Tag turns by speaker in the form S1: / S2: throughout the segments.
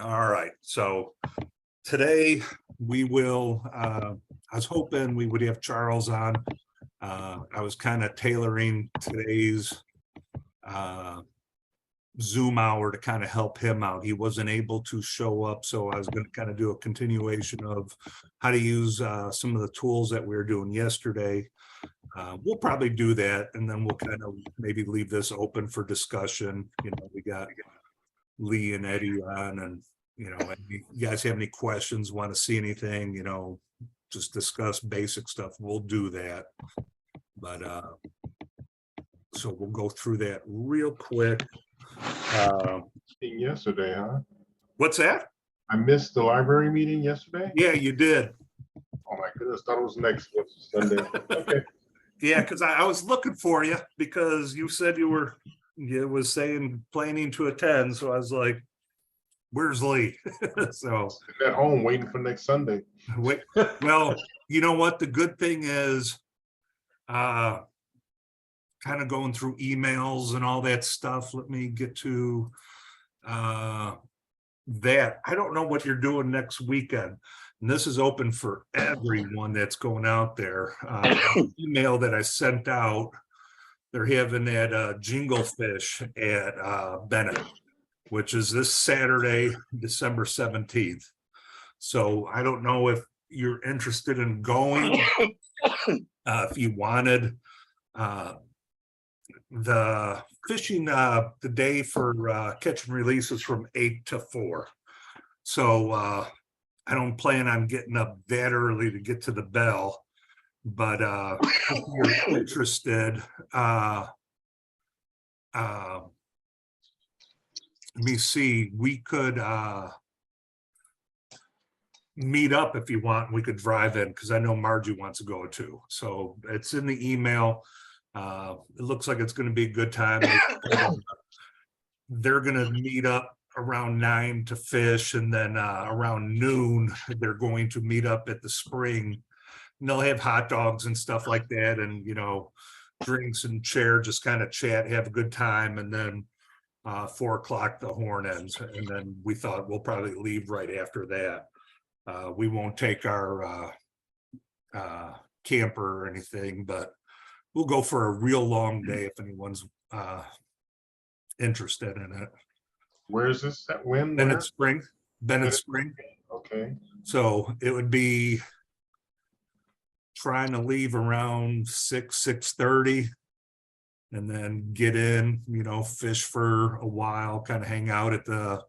S1: All right, so today we will, I was hoping we would have Charles on. I was kind of tailoring today's Zoom hour to kind of help him out. He wasn't able to show up, so I was going to kind of do a continuation of how to use some of the tools that we were doing yesterday. We'll probably do that, and then we'll kind of maybe leave this open for discussion. You know, we got Lee and Eddie on, and you know, if you guys have any questions, want to see anything, you know, just discuss basic stuff, we'll do that. But so we'll go through that real quick.
S2: Yesterday, huh?
S1: What's that?
S2: I missed the library meeting yesterday.
S1: Yeah, you did.
S2: Oh my goodness, thought it was next Sunday. Okay.
S1: Yeah, because I was looking for you because you said you was saying planning to attend, so I was like, where's Lee? So
S2: Sitting at home waiting for next Sunday.
S1: wait, well, you know what? The good thing is kind of going through emails and all that stuff. Let me get to that. I don't know what you're doing next weekend. And this is open for everyone that's going out there. Email that I sent out, they're having that Jingle Fish at Bennett, which is this Saturday, December 17th. So I don't know if you're interested in going. If you wanted the fishing, the day for catch and release is from 8 to 4. So I don't plan on getting up that early to get to the bell, but if you're interested, let me see, we could meet up if you want. We could drive in because I know Margie wants to go too. So it's in the email. It looks like it's going to be a good time. They're going to meet up around 9 to fish, and then around noon they're going to meet up at the spring, and they'll have hot dogs and stuff like that, and you know, drinks and chair, just kind of chat, have a good time, and then 4 o'clock the horn ends, and then we thought we'll probably leave right after that. We won't take our camper or anything, but we'll go for a real long day if anyone's interested in it.
S2: Where is this at? When?
S1: Bennett Spring.
S2: Okay.
S1: So it would be trying to leave around 6:30, and then get in, you know, fish for a while, kind of hang out at the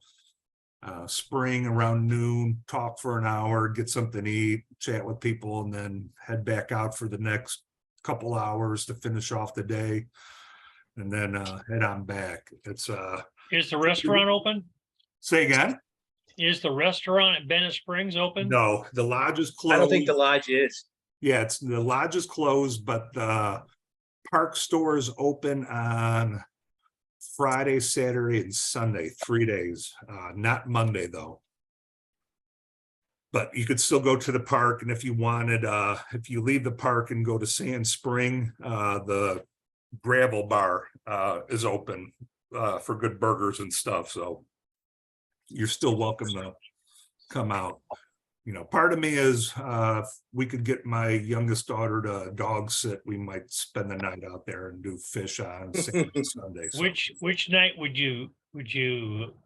S1: spring around noon, talk for an hour, get something to eat, chat with people, and then head back out for the next couple hours to finish off the day, and then head on back. It's
S3: Is the restaurant open?
S1: Say again?
S3: Is the restaurant at Bennett Springs open?
S1: No, the lodge is closed.
S4: I don't think the lodge is.
S1: Yeah, it's the lodge is closed, but the park store is open on Friday, Saturday, and Sunday, 3 days. Not Monday though. But you could still go to the park, and if you wanted, if you leave the park and go to Sand Spring, the Gravel Bar is open for good burgers and stuff. So you're still welcome to come out. You know, part of me is if we could get my youngest daughter to dog sit, we might spend the night out there and do fish on Sunday. So
S3: Which night would you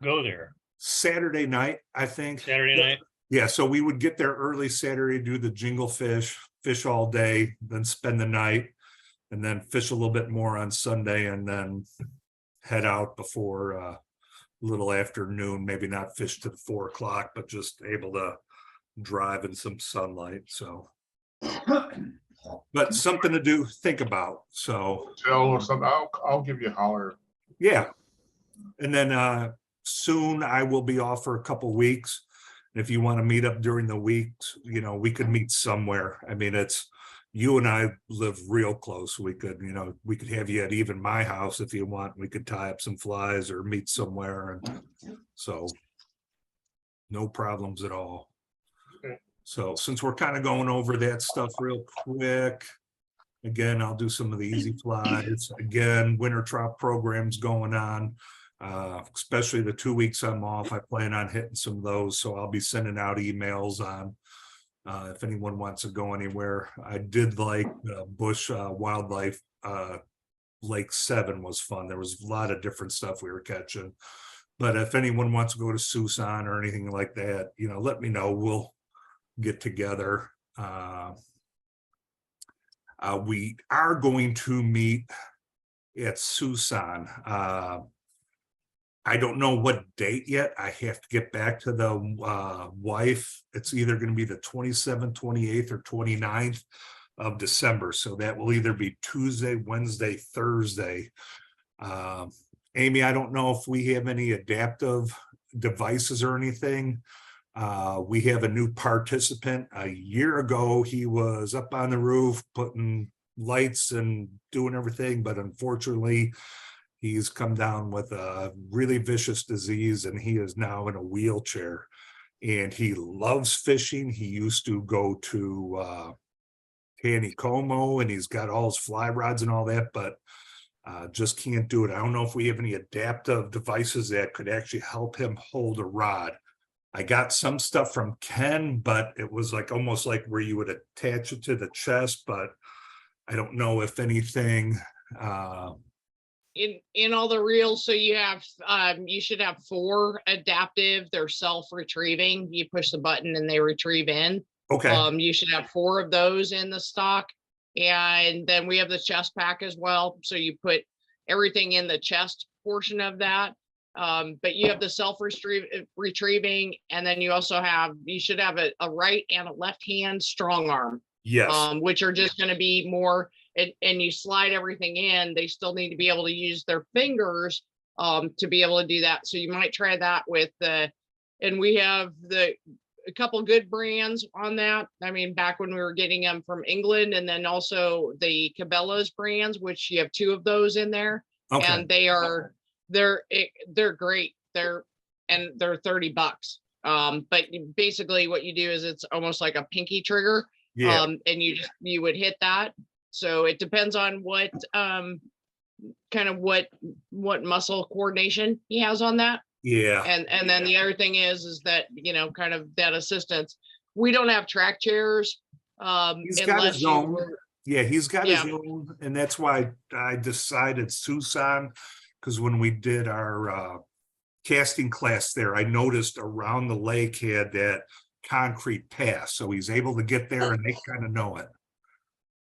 S3: go there?
S1: Saturday night, I think.
S3: Saturday night?
S1: Yeah, so we would get there early Saturday, do the Jingle Fish, fish all day, then spend the night, and then fish a little bit more on Sunday, and then head out before a little afternoon, maybe not fish to the 4 o'clock, but just able to drive in some sunlight. So but something to do, think about. So
S2: Tell or something. I'll give you a holler.
S1: yeah, and then soon I will be off for a couple weeks. If you want to meet up during the weeks, you know, we could meet somewhere. I mean, it's you and I live real close. We could, you know, we could have you at even my house if you want. We could tie up some flies or meet somewhere, and so no problems at all.
S2: Okay.
S1: So since we're kind of going over that stuff real quick, again, I'll do some of the easy flies. Again, winter trout programs going on. Especially the 2 weeks I'm off, I plan on hitting some of those, so I'll be sending out emails on if anyone wants to go anywhere. I did like Bush Wildlife Lake 7 was fun. There was a lot of different stuff we were catching. But if anyone wants to go to Susan or anything like that, let me know. We'll get together. We are going to meet at Susan. I don't know what date yet. I have to get back to the wife. It's either going to be the 27th, 28th, or 29th of December. So that will either be Tuesday, Wednesday, Thursday. Amy, I don't know if we have any adaptive devices or anything. We have a new participant. A year ago, he was up on the roof putting lights and doing everything, but unfortunately, he's come down with a really vicious disease and he is now in a wheelchair. And he loves fishing. He used to go to Taneycomo and he's got all his fly rods and all that, but just can't do it. I don't know if we have any adaptive devices that could actually help him hold a rod. I got some stuff from Ken, but it was like almost like where you would attach it to the chest, but I don't know if anything.
S4: In all the reels, so you have you should have 4 adaptive. They're self-retrieving. You push the button and they retrieve in.
S1: Okay.
S4: You should have 4 of those in the stock. And then we have the chest pack as well. So you put everything in the chest portion of that. But you have the self-retrieving, and then you also have, you should have a right and a left hand strong arm.
S1: Yes.
S4: Which are just going to be more, and you slide everything in. They still need to be able to use their fingers to be able to do that. So you might try that with and we have a couple good brands on that. I mean, back when we were getting them from England, and then also the Cabela's brands, which you have 2 of those in there.
S1: Okay.
S4: And they're great. They're $30. But basically what you do is it's almost like a pinky trigger.
S1: Yeah.
S4: And you would hit that. So it depends on what kind of what muscle coordination he has on that.
S1: Yeah.
S4: And then the other thing is that, kind of that assistance. We don't have track chairs.
S1: He's got his own. Yeah, he's got his
S4: Yeah.
S1: own, and that's why I decided Susan, because when we did our casting class there, I noticed around the lake had that concrete path, so he's able to get there and they kind of know it.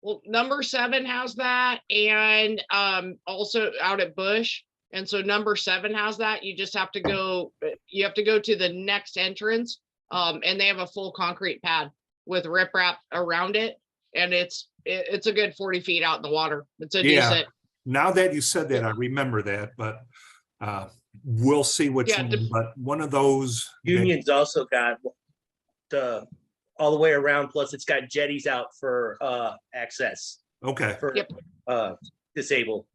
S4: Well, number 7 has that, and also out at Bush. And so number 7 has that. You just have to go, to the next entrance. And they have a full concrete pad with riprap around it. And it's a good 40 feet out in the water. It's a decent.
S1: Now that you said that, I remember that, but we'll see which
S4: Yeah,
S1: one, but one of those.
S5: Union's also got the all the way around, plus it's got jetties out for access
S1: Okay.
S5: for
S4: Yep.
S5: disabled.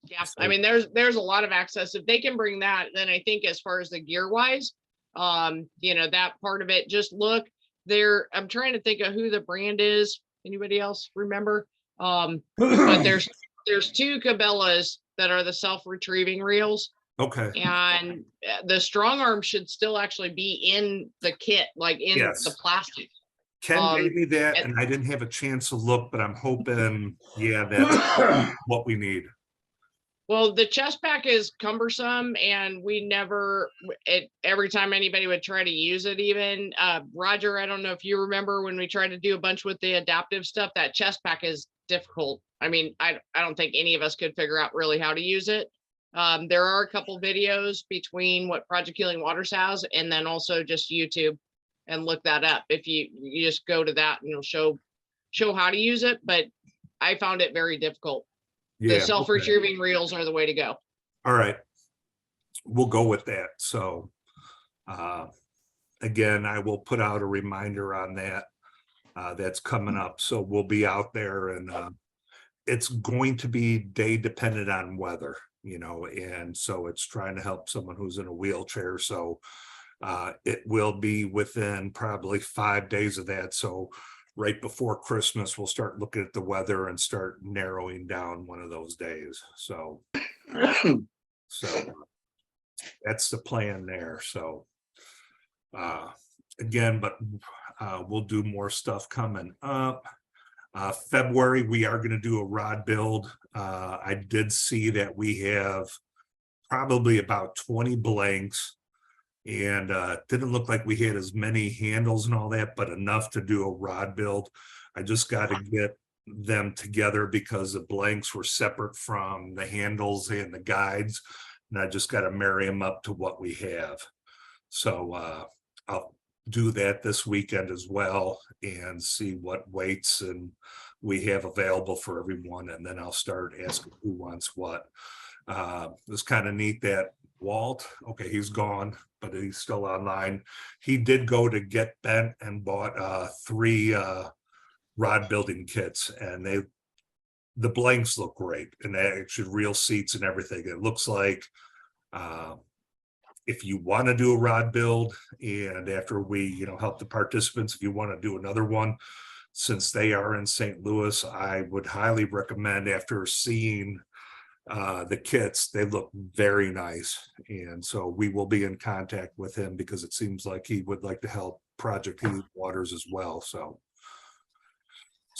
S4: Yeah, I mean, there's a lot of access. If they can bring that, then I think as far as the gear wise, that part of it, just look there. I'm trying to think of who the brand is. Anybody else remember? But there's 2 Cabela's that are the self-retrieving reels.
S1: Okay.
S4: And the strong arm should still actually be in the kit, like in
S1: Yes.
S4: the plastic.
S1: Ken gave me that
S4: and-
S1: and I didn't have a chance to look, but I'm hoping, that's what we need.
S4: Well, the chest pack is cumbersome, and every time anybody would try to use it, even Roger, I don't know if you remember when we tried to do a bunch with the adaptive stuff, that chest pack is difficult. I mean, I don't think any of us could figure out really how to use it. There are a couple videos between what Project Healing Waters has, and then also just YouTube, and look that up. If you just go to that, and it'll show how to use it, but I found it very difficult.
S1: Yeah.
S4: The self-retrieving reels are the way to go.
S1: All right. We'll go with that. So again, I will put out a reminder on that. That's coming up. So we'll be out there, and it's going to be day dependent on weather, and so it's trying to help someone who's in a wheelchair. So it will be within probably 5 days of that. So right before Christmas, we'll start looking at the weather and start narrowing down one of those days. So that's the plan there. So again, but we'll do more stuff coming up. February, we are going to do a rod build. I did see that we have probably about 20 blanks, and didn't look like we had as many handles and all that, but enough to do a rod build. I just got to get them together because the blanks were separate from the handles and the guides, and I just got to marry them up to what we have. So I'll do that this weekend as well and see what weights and we have available for everyone, and then I'll start asking who wants what. It's kind of neat that Walt, okay, he's gone, but he's still online. He did go to Get Bent and bought 3 rod building kits, and the blanks look great, and they actually real seats and everything. It looks like if you want to do a rod build, and after we help the participants, if you want to do another one, since they are in St. Louis, I would highly recommend, after seeing the kits, they look very nice. And so we will be in contact with him because it seems like he would like to help Project Healing Waters as well. So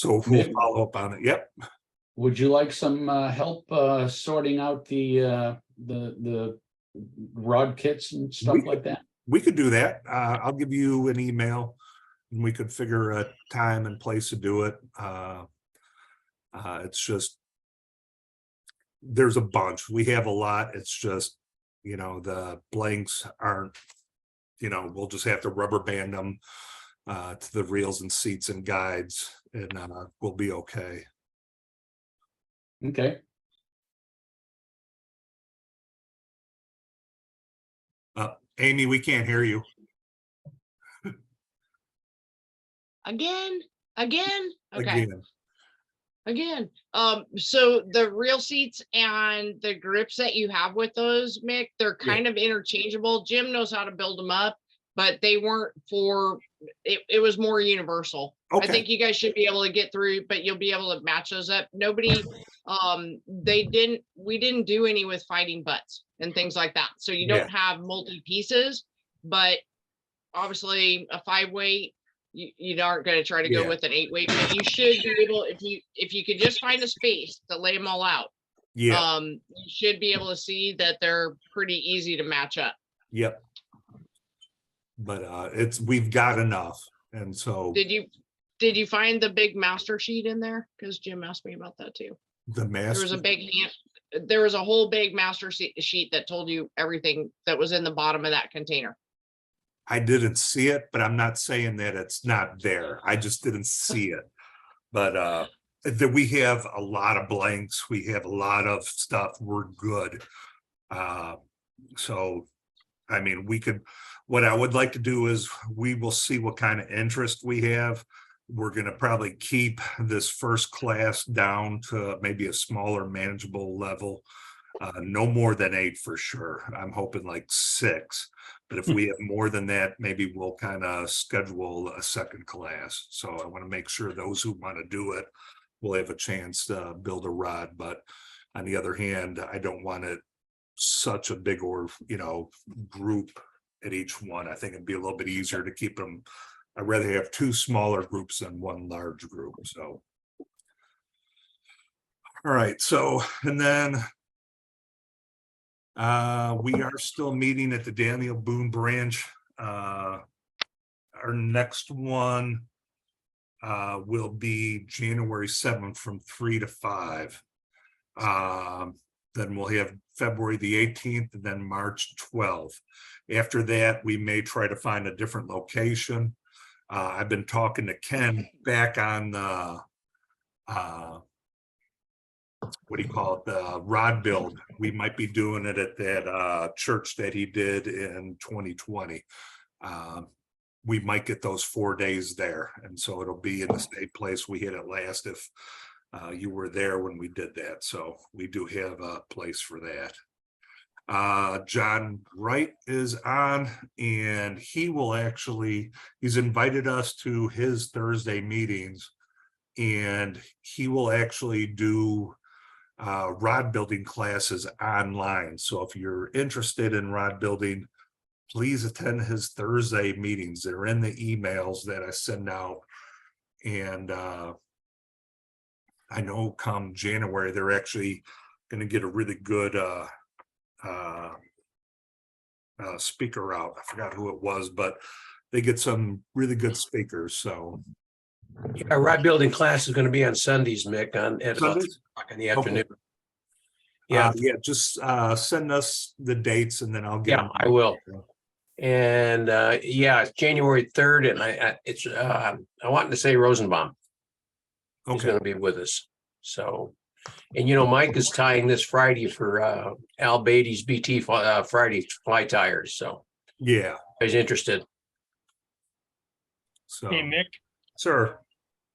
S1: we'll follow up on it. Yep.
S6: Would you like some help sorting out the rod kits and stuff like that?
S1: We could do that. I'll give you an email and we could figure a time and place to do it. It's just, there's a bunch. We have a lot. It's just, the blanks aren't, we'll just have to rubber band them to the reels and seats and guides, and we'll be okay.
S6: Okay.
S1: Amy, we can't hear you.
S4: Again. Okay.
S1: Again.
S4: So the real seats and the grips that you have with those, Mick, they're kind of interchangeable. Jim knows how to build them up, but they weren't for it was more universal.
S1: Okay.
S4: I think you guys should be able to get through, but you'll be able to match those up. Nobody, we didn't do any with fighting butts and things like that. So you don't have multi pieces, but obviously a 5-weight, you aren't going to try to go with an 8-weight, but you should be able, if you could just find a space to lay them all out. You should be able to see that they're pretty easy to match up.
S1: Yep. But we've got enough. And so
S4: did you find the big master sheet in there? Because Jim asked me about that too.
S1: The master,
S4: there was a whole big master sheet that told you everything that was in the bottom of that container.
S1: I didn't see it, but I'm not saying that it's not there. I just didn't see it. But that we have a lot of blanks. We have a lot of stuff. We're good. So, I mean, what I would like to do is we will see what kind of interest we have. We're going to probably keep this first class down to maybe a smaller manageable level. No more than 8 for sure. I'm hoping like 6. But if we have more than that, maybe we'll kind of schedule a second class. So I want to make sure those who want to do it will have a chance to build a rod. But on the other hand, I don't want it such a big group at each one. I think it'd be a little bit easier to keep them. I'd rather have 2 smaller groups than 1 large group. So, all right. So, and then we are still meeting at the Daniel Boone branch. Our next one will be January 7th from 3 to 5. Then we'll have February the 18th and then March 12th. After that, we may try to find a different location. I've been talking to Ken back on the the rod build. We might be doing it at that church that he did in 2020. We might get those 4 days there, and so it'll be in the same place we had it last if you were there when we did that. So we do have a place for that. John Wright is on, and he's invited us to his Thursday meetings. And he will actually do rod building classes online. So if you're interested in rod building, please attend his Thursday meetings. They're in the emails that I send out. And I know come January, they're actually going to get a really good speaker out. I forgot who it was, but they get some really good speakers. So
S7: Our rod building class is going to be on Sundays, Mick, at about 3
S1: Sundays?
S7: o'clock in the afternoon.
S1: Yeah,
S7: Yeah,
S1: just send us the dates and then I'll get
S7: yeah,
S1: them.
S7: I will. And yeah, it's January 3rd, and I wanted to say Rosenbaum is
S1: Okay,
S7: going to be with us. So, and Mike is tying this Friday for Al Beatty's BT Friday fly tires. So,
S1: yeah,
S7: if he's interested.
S1: so,
S3: Hey, Mick,
S1: sir,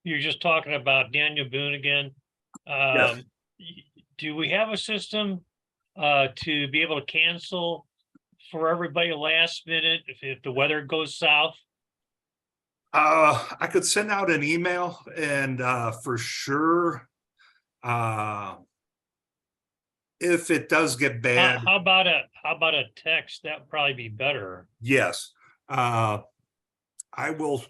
S3: you're just talking about Daniel Boone again.
S1: Yes.
S3: Do we have a system to be able to cancel for everybody last minute if the weather goes south?
S1: I could send out an email and for sure, if it does get bad,
S3: How about a text? That would probably be better.
S1: yes, I will,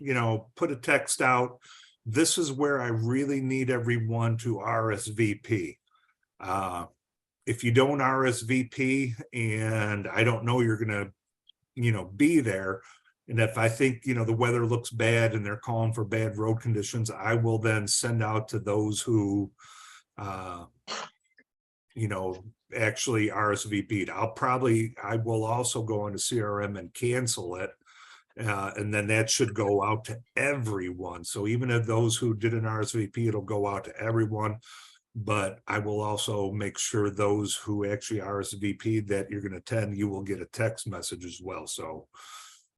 S1: put a text out. This is where I really need everyone to RSVP. If you don't RSVP and I don't know you're gonna, be there, and if I think, the weather looks bad and they're calling for bad road conditions, I will then send out to those who, actually RSVP'd. I will also go into CRM and cancel it. And then that should go out to everyone. So even if those who did an RSVP, it'll go out to everyone. But I will also make sure those who actually RSVP'd that you're going to attend, you will get a text message as well. So,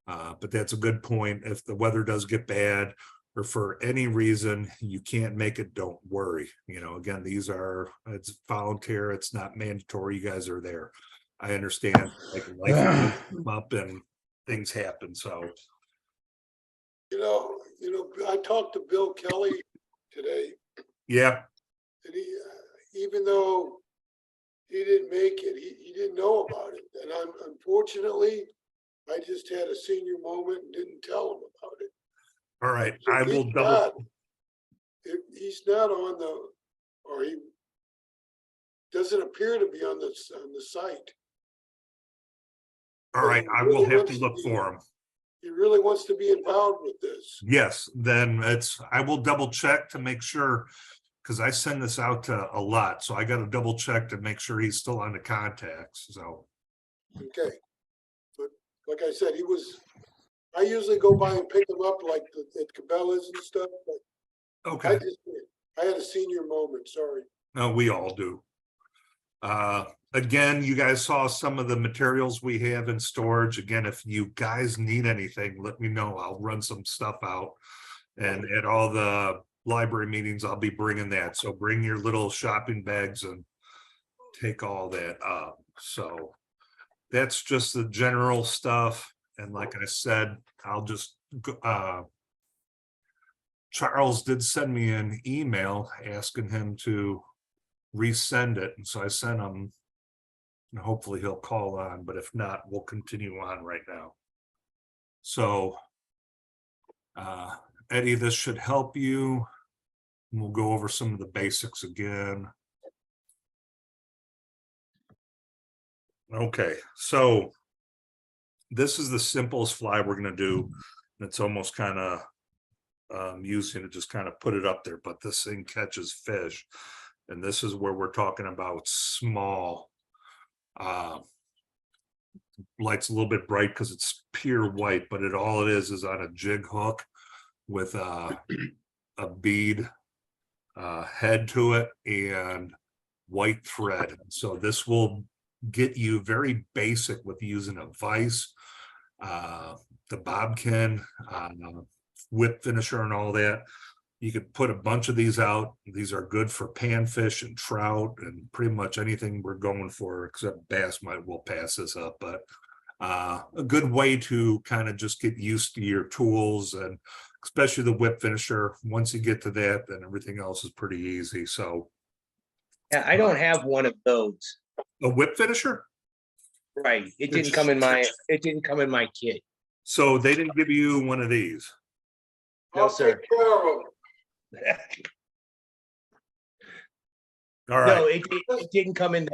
S1: but that's a good point. If the weather does get bad or for any reason you can't make it, don't worry. Again, it's volunteer. It's not mandatory. You guys are there. I understand like life come up and things happen. So,
S8: I talked to Bill Kelly today,
S1: yeah,
S8: and even though he didn't make it, he didn't know about it. And unfortunately, I just had a senior moment and didn't tell him about it.
S1: all right.
S8: So
S1: I will double.
S8: He's not or he doesn't appear to be on the site.
S1: All right, I will have to look for him.
S8: He really wants to be involved with this.
S1: Yes, then I will double check to make sure, because I send this out to a lot, so I got to double check to make sure he's still on the contacts. So,
S8: Okay. But like I said, I usually go by and pick him up like at Cabela's and stuff, but
S1: okay,
S8: I had a senior moment, sorry.
S1: no, we all do. Again, you guys saw some of the materials we have in storage. Again, if you guys need anything, let me know. I'll run some stuff out. And at all the library meetings, I'll be bringing that. So bring your little shopping bags and take all that up. So that's just the general stuff. And like I said, I'll just, Charles did send me an email asking him to resend it. And so I sent him, and hopefully he'll call on, but if not, we'll continue on right now. So, Eddie, this should help you. We'll go over some of the basics again. Okay, so this is the simplest fly we're going to do. And it's almost kind of using to just kind of put it up there, but this thing catches fish. And this is where we're talking about small. Light's a little bit bright because it's pure white, but all it is on a jig hook with a bead head to it and white thread. So this will get you very basic with using a vise, the bobkin, whip finisher and all that. You could put a bunch of these out. These are good for panfish and trout and pretty much anything we're going for, except bass will pass this up, but a good way to kind of just get used to your tools, and especially the whip finisher. Once you get to that, then everything else is pretty easy. So
S5: Yeah, I don't have one of those.
S1: a whip finisher?
S5: Right. It didn't come in my kit.
S1: So they didn't give you one of these.
S5: No,
S8: I'll
S5: sir.
S8: take care of them.
S1: All right.
S5: No, it didn't come in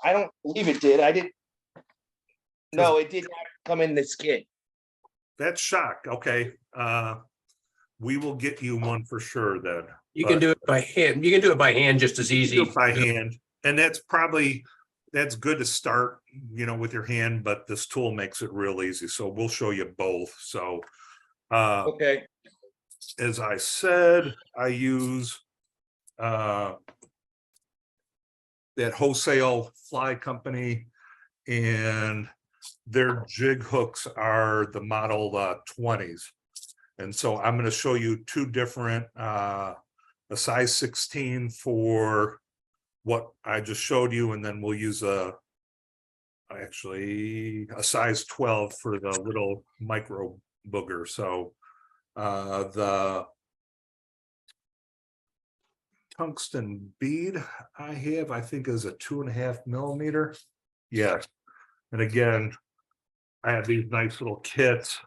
S5: I don't believe it did. No, it did not come in this kit.
S1: That's shock. Okay. We will get you one for sure then.
S7: You can do it by hand. You can do it by hand just as easy.
S1: Do it by hand. And that's good to start, with your hand, but this tool makes it real easy. So we'll show you both. So
S5: Okay.
S1: as I said, I use that Wholesale Fly Company, and their jig hooks are the model 20s. And so I'm going to show you two different, a size 16 for what I just showed you, and then we'll use actually a size 12 for the little micro booger. So the tungsten bead I think is a 2.5 millimeter. Yeah. And again, I have these nice little kits.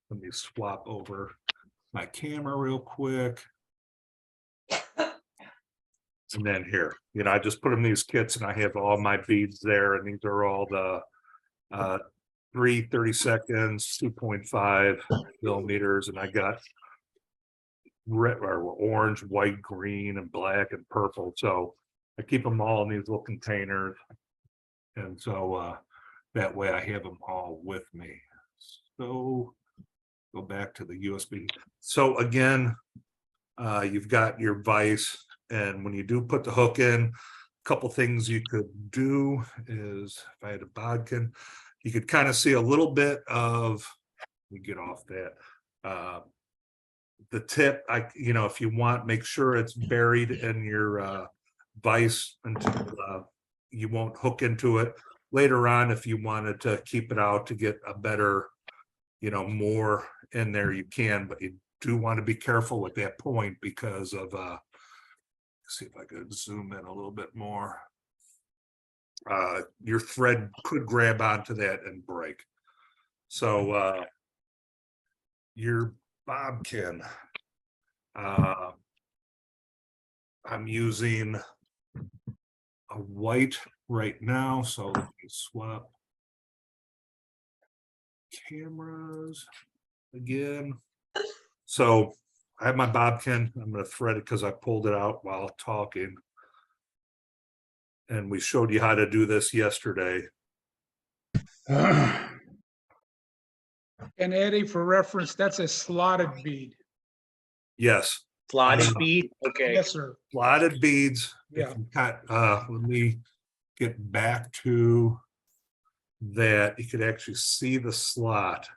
S1: Let me swap over my camera real quick. And then here, I just put them in these kits, and I have all my beads there, and these are all the 3 30-seconds, 2.5 millimeters, and I got red or orange, white, green, and black and purple. So I keep them all in these little containers, and so that way I have them all with me. So go back to the USB. So again, you've got your vise, and when you do put the hook in, a couple things you could do is, if I had a bodkin, you could kind of see a little bit of, let me get off that, the tip. If you want, make sure it's buried in your vise until you won't hook into it. Later on, if you wanted to keep it out to get a better, more in there, you can, but you do want to be careful at that point because of see if I could zoom in a little bit more. Your thread could grab onto that and break. So your bobkin, I'm using a white right now, so let me swap cameras again. So I have my bobkin. I'm going to thread it because I pulled it out while talking. And we showed you how to do this yesterday.
S9: And Eddie, for reference, that's a slotted bead.
S1: Yes.
S5: Slotted bead. Okay.
S9: Yes, sir.
S1: Slotted beads.
S9: Yeah.
S1: Let me get back to that. You could actually see the slot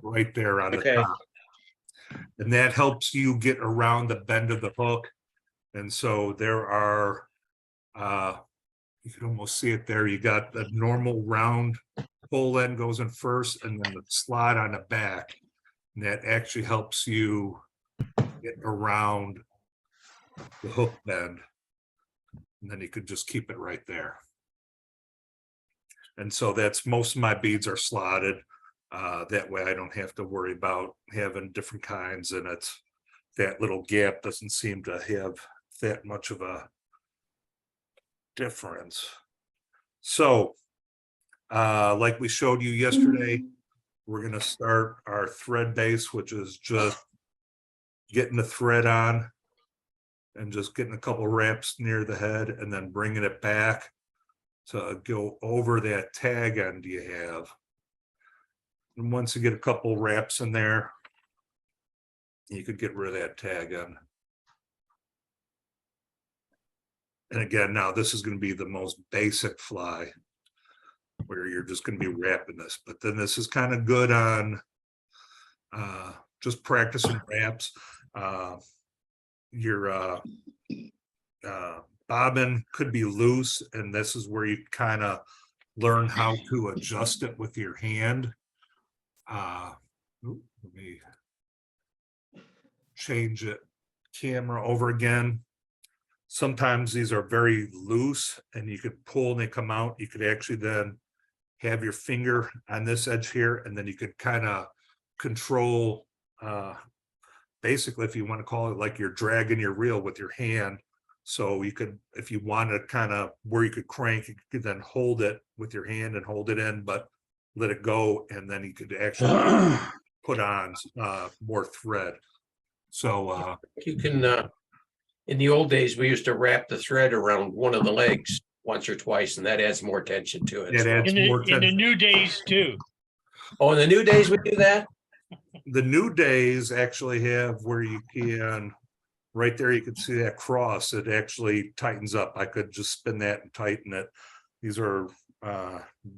S1: right there on the top. And that helps you get around the bend of the hook. And so there are, you can almost see it there. You got the normal round pull end goes in first, and then the slot on the back. And that actually helps you get around the hook bend. And then you could just keep it right there. And so that's, most of my beads are slotted. That way I don't have to worry about having different kinds, and it's that little gap doesn't seem to have that much of a difference. So like we showed you yesterday, we're going to start our thread base, which is just getting the thread on and just getting a couple wraps near the head, and then bringing it back to go over that tag end you have. And once you get a couple wraps in there, you could get rid of that tag end. And again, now this is going to be the most basic fly where you're just going to be wrapping this, but then this is kind of good on just practicing wraps. Your bobbin could be loose, and this is where you kind of learn how to adjust it with your hand. Let me change it, camera over again. Sometimes these are very loose and you could pull and they come out. You could actually then have your finger on this edge here, and then you could kind of control, basically, if you want to call it, like you're dragging your reel with your hand. So you could, if you wanted kind of where you could crank, you could then hold it with your hand and hold it in, but let it go, and then you could actually put on more thread. So
S7: You can, in the old days, we used to wrap the thread around one of the legs once or twice, and that adds more tension to it.
S1: it adds more
S3: In the new days too.
S7: Oh, in the new days, we do that?
S1: the new days actually have where you can, right there, you can see that cross, it actually tightens up. I could just spin that and tighten it. These are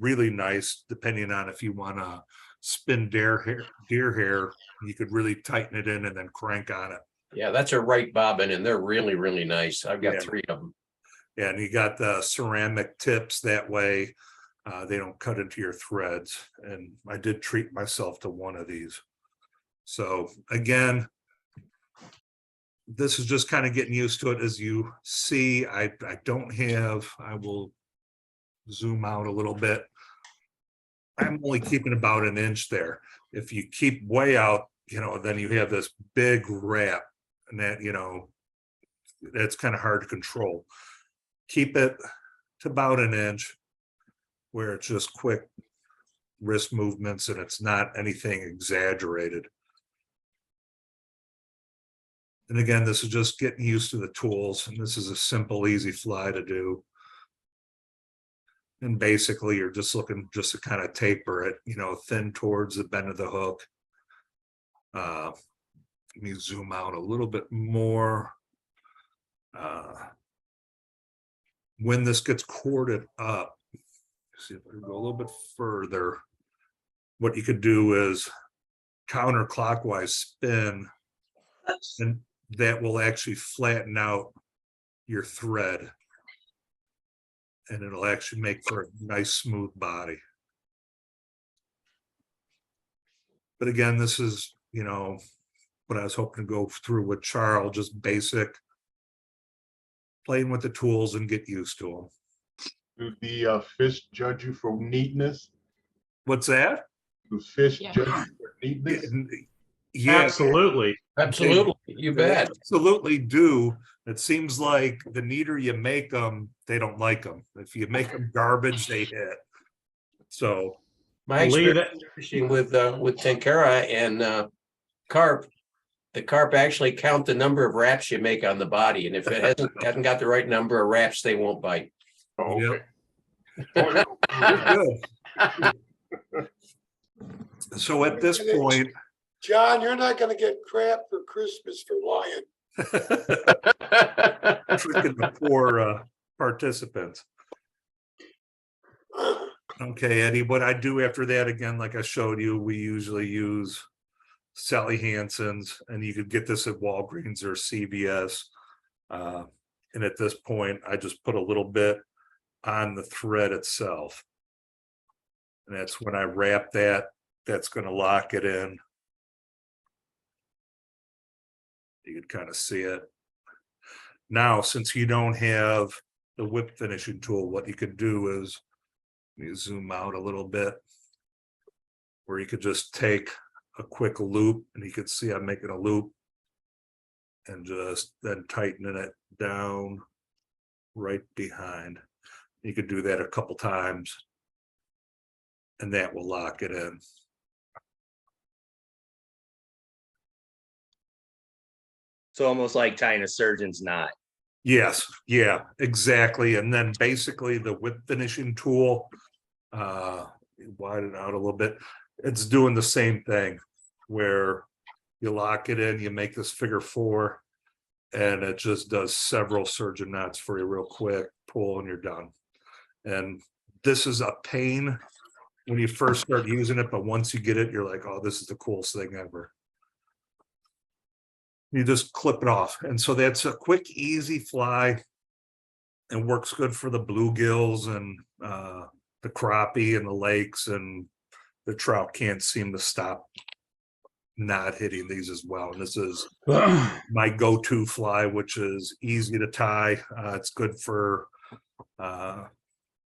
S1: really nice, depending on if you want to spin deer hair, you could really tighten it in and then crank on it.
S7: Yeah, that's a right bobbin, and they're really, really nice. I've got
S1: Yeah.
S7: 3 of them.
S1: Yeah, and you got the ceramic tips that way. They don't cut into your threads. And I did treat myself to one of these. So again, this is just kind of getting used to it. As you see, I don't have, I will zoom out a little bit. I'm only keeping about an inch there. If you keep way out, then you have this big wrap, and that, that's kind of hard to control. Keep it to about an inch where it's just quick wrist movements and it's not anything exaggerated. And again, this is just getting used to the tools, and this is a simple, easy fly to do. And basically you're just looking just to kind of taper it, thin towards the bend of the hook. Let me zoom out a little bit more. When this gets corded up, see if I can go a little bit further. What you could do is counterclockwise spin, and that will actually flatten out your thread, and it'll actually make for a nice smooth body. But again, this is, what I was hoping to go through with Charles, just basic playing with the tools and get used to them.
S2: Do the fish judge you for neatness?
S1: What's that?
S2: Do fish
S4: Yeah.
S2: judge you for neatness?
S1: Yeah,
S10: Absolutely.
S7: Absolutely, you
S1: they
S7: bet.
S1: absolutely do. It seems like the neater you make them, they don't like them. If you make them garbage, they hit. So
S7: My
S10: Believe
S7: experience fishing with tenkara and carp, the carp actually count the number of wraps you make on the body, and if it hasn't got the right number of wraps, they won't bite.
S2: Oh,
S1: Yep.
S2: okay.
S1: good. So at this point,
S8: John, you're not gonna get crap for Christmas for lying.
S1: tricking the poor participants. Okay, Eddie, what I do after that, again, like I showed you, we usually use Sally Hansen's, and you could get this at Walgreens or CVS. And at this point, I just put a little bit on the thread itself. And that's when I wrap that, that's going to lock it in. You can kind of see it. Now, since you don't have the whip finishing tool, what you could do is, let me zoom out a little bit, where you could just take a quick loop, and you can see I'm making a loop, and just then tightening it down right behind. You could do that a couple times, and that will lock it in.
S5: So almost like tying a surgeon's knot.
S1: Yes, yeah, exactly. And then basically the whip finishing tool, widen out a little bit. It's doing the same thing, where you lock it in, you make this figure 4, and it just does several surgeon knots for you real quick, pull, and you're done. And this is a pain when you first start using it, but once you get it, you're like, oh, this is the coolest thing ever. You just clip it off. And so that's a quick, easy fly. And works good for the bluegills and the crappie and the lakes, and the trout can't seem to stop not hitting these as well. And this is my go-to fly, which is easy to tie. It's good for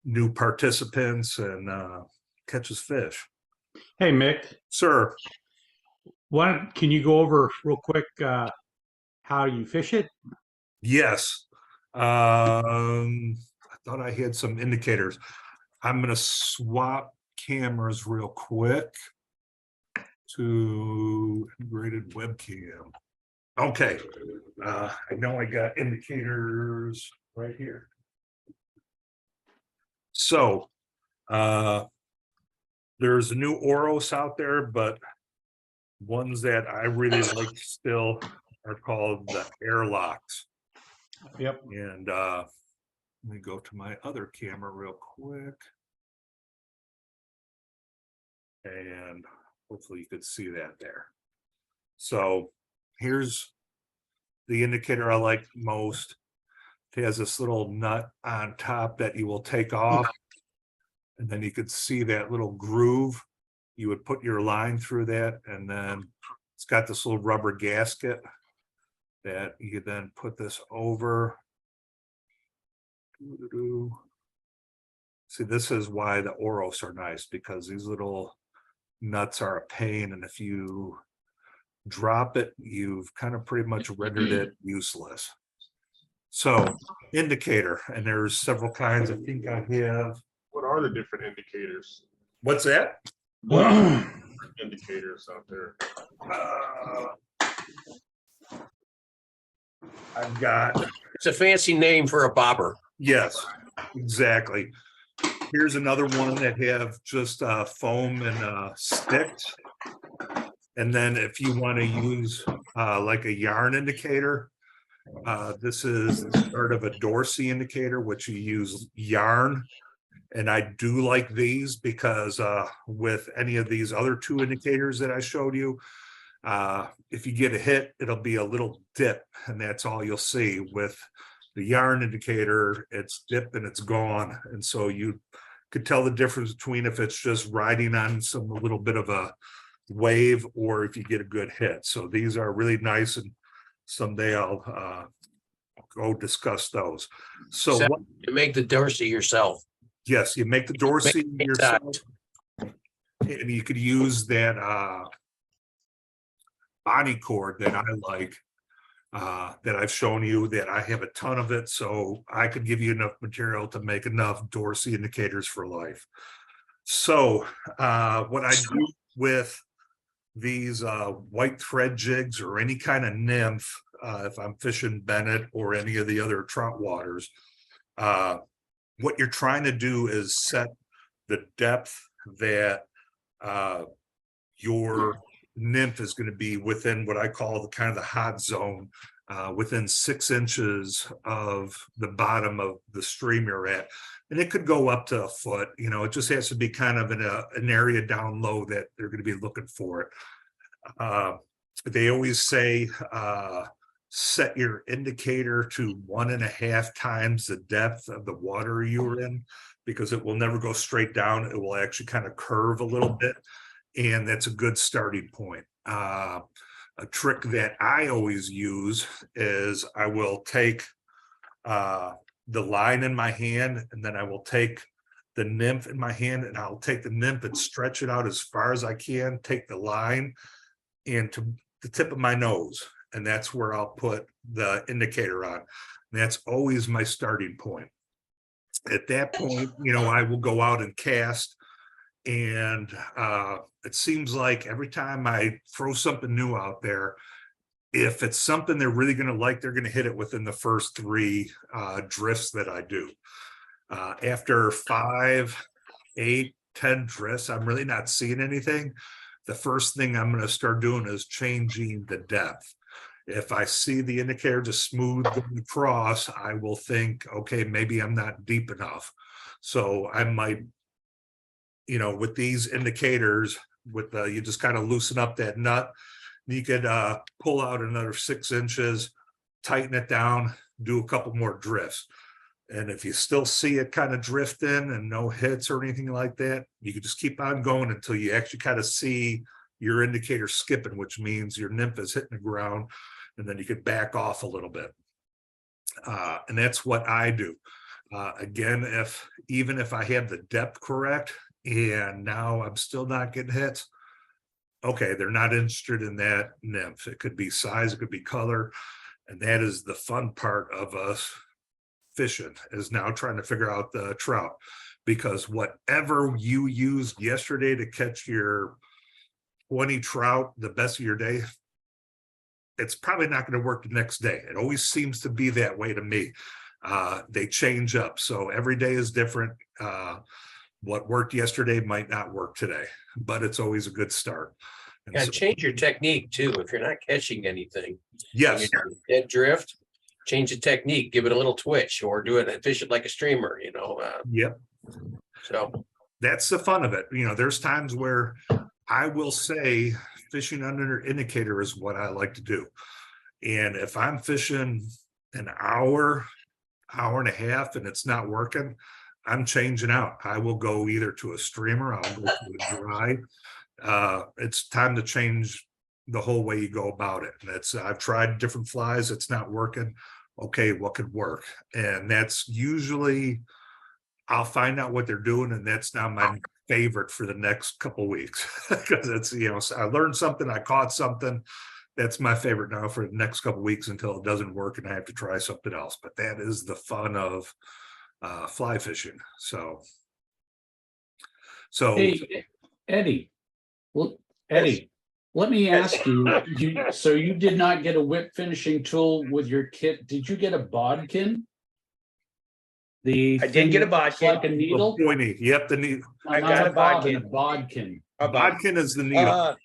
S1: new participants and catches fish.
S10: Hey, Mick,
S1: Sir,
S10: can you go over real quick how you fish it?
S1: yes. I thought I had some indicators. I'm gonna swap cameras real quick to integrated webcam. Okay, I know I got indicators right here. So, there's a new Oros out there, but ones that I really like still are called the Airlocks.
S10: Yep.
S1: And let me go to my other camera real quick. And hopefully you could see that there. So here's the indicator I like most. It has this little nut on top that you will take off. And then you could see that little groove. You would put your line through that, and then it's got this little rubber gasket that you then put this over. See, this is why the Oros are nice, because these little nuts are a pain, and if you drop it, you've kind of pretty much rendered it useless. So, indicator, and there's several kinds. I think I have.
S2: What are the different indicators?
S1: What's that?
S2: Indicators out there.
S1: I've got.
S7: It's a fancy name for a bobber.
S1: Yes, exactly. Here's another one that have just foam and sticks. And then if you want to use like a yarn indicator, this is part of a Dorsey indicator, which you use yarn. And I do like these because with any of these other two indicators that I showed you, if you get a hit, it'll be a little dip, and that's all you'll see. With the yarn indicator, it's dip and it's gone. And so you could tell the difference between if it's just riding on a little bit of a wave or if you get a good hit. So these are really nice, and someday I'll go discuss those. So
S7: So-
S1: what,
S7: You make the Dorsey yourself.
S1: yes, you make the Dorsey
S7: Make
S1: yourself.
S7: that.
S1: And you could use that body cord that I like, that I've shown you, that I have a ton of it, so I could give you enough material to make enough Dorsey indicators for life. So what I do with these white thread jigs or any kind of nymph, if I'm fishing Bennett or any of the other trout waters, what you're trying to do is set the depth that your nymph is going to be within what I call the kind of the hot zone, within 6 inches of the bottom of the stream you're at. And it could go up to a foot, you know, it just has to be kind of in an area down low that they're going to be looking for it. They always say, set your indicator to 1.5 times the depth of the water you're in, because it will never go straight down. It will actually kind of curve a little bit. And that's a good starting point. A trick that I always use is I will take the line in my hand, and then I will take the nymph in my hand, and I'll take the nymph and stretch it out as far as I can, take the line and to the tip of my nose. And that's where I'll put the indicator on. And that's always my starting point. At that point, you know, I will go out and cast. And it seems like every time I throw something new out there, if it's something they're really going to like, they're going to hit it within the first 3 drifts that I do. After 5, 8, 10 drifts, I'm really not seeing anything. The first thing I'm going to start doing is changing the depth. If I see the indicator just smooth going across, I will think, okay, maybe I'm not deep enough. So I might, you know, with these indicators, with you just kind of loosen up that nut, You could pull out another 6 inches, tighten it down, do a couple more drifts. And if you still see it kind of drifting and no hits or anything like that, you can just keep on going until you actually kind of see your indicator skipping, which means your nymph is hitting the ground, and then you could back off a little bit. And that's what I do. Again, even if I have the depth correct and now I'm still not getting hits, okay, they're not interested in that nymph. It could be size, it could be color. And that is the fun part of us fishing, is now trying to figure out the trout, because whatever you used yesterday to catch your 20 trout the best of your day, it's probably not going to work the next day. It always seems to be that way to me. They change up, so every day is different. What worked yesterday might not work today, but it's always a good start. And
S7: Yeah,
S1: so-
S7: change your technique too. If you're not catching anything,
S1: yes,
S7: dead drift, change the technique, give it a little twitch, or do it, fish it like a streamer,
S1: yep.
S7: so.
S1: That's the fun of it. There's times where I will say fishing under an indicator is what I like to do. And if I'm fishing an hour and a half and it's not working, I'm changing out. I will go either to a streamer, I'll go to a dry. It's time to change the whole way you go about it. I've tried different flies, it's not working. Okay, what could work? And that's usually, I'll find out what they're doing, and that's now my favorite for the next couple weeks. Because it's, I learned something, I caught something. That's my favorite now for the next couple weeks until it doesn't work and I have to try something else. But that is the fun of fly fishing. So
S6: Hey, Eddie, well, Eddie, let me ask you, so you did not get a whip finishing tool with your kit. Did you get a bodkin?
S5: I did get a bodkin.
S6: Like a needle?
S1: pointy. Yep, the needle.
S5: I
S6: Not
S5: got
S6: a
S5: a
S6: bobbin,
S5: bodkin.
S6: a bodkin.
S5: A
S1: Bodkin is the needle.